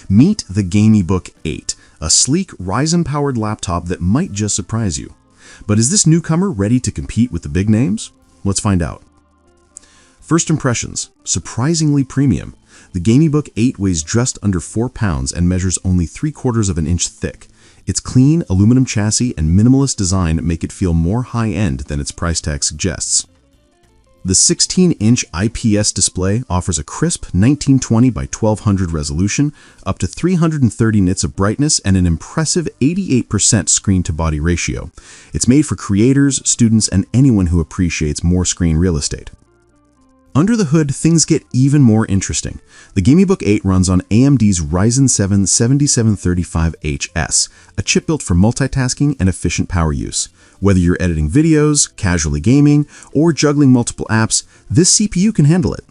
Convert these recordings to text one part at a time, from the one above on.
Meet the Gamingbook 8, a sleek Ryzen-powered laptop that might just surprise you. But is this newcomer ready to compete with the big names? Let's find out. First impressions, surprisingly premium. The Gamingbook 8 weighs just under 4 pounds and measures only 3/4 of an inch thick. Its clean aluminum chassis and minimalist design make it feel more high-end than its price tag suggests. The 16-inch IPS display offers a crisp 1920 by 1200 resolution, up to 330 nits of brightness, and an impressive 88% screen-to-body ratio. It's made for creators, students, and anyone who appreciates more screen real estate. Under the hood, things get even more interesting. The Gamingbook 8 runs on AMD's Ryzen 7 7735HS, a chip built for multitasking and efficient power use. Whether you're editing videos, casually gaming, or juggling multiple apps, this CPU can handle it.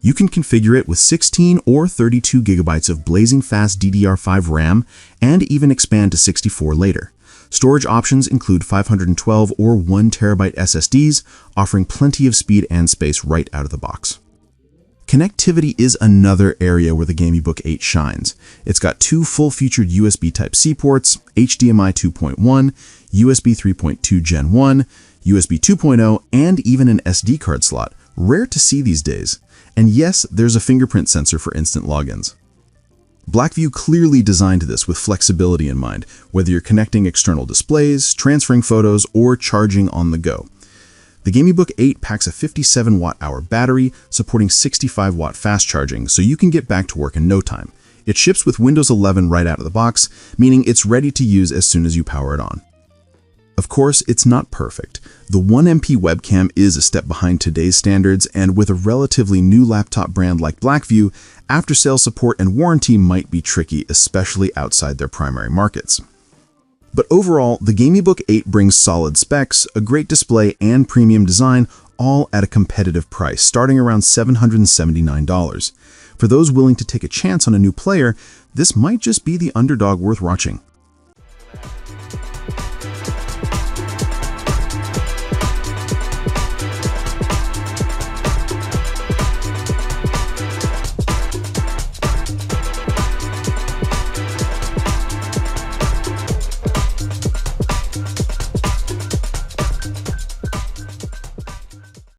You can configure it with 16 or 32 gigabytes of blazing fast DDR5 RAM and even expand to 64 later. Storage options include 512 or 1 terabyte SSDs, offering plenty of speed and space right out of the box. Connectivity is another area where the Gamingbook 8 shines. It's got 2 full-featured USB Type-C ports, HDMI 2.1, USB 3.2 Gen 1, USB 2.0, and even an SD card slot, rare to see these days. And yes, there's a fingerprint sensor for instant logins. Blackview clearly designed this with flexibility in mind, whether you're connecting external displays, transferring photos, or charging on the go. The Gamingbook 8 packs a 57 watt-hour battery, supporting 65 watt fast charging, so you can get back to work in no time. It ships with Windows 11 right out of the box, meaning it's ready to use as soon as you power it on. Of course, it's not perfect. The 1MP webcam is a step behind today's standards, and with a relatively new laptop brand like Blackview, after-sales support and warranty might be tricky, especially outside their primary markets. But overall, the Gamingbook 8 brings solid specs, a great display, and premium design, all at a competitive price, starting around $779. For those willing to take a chance on a new player, this might just be the underdog worth watching.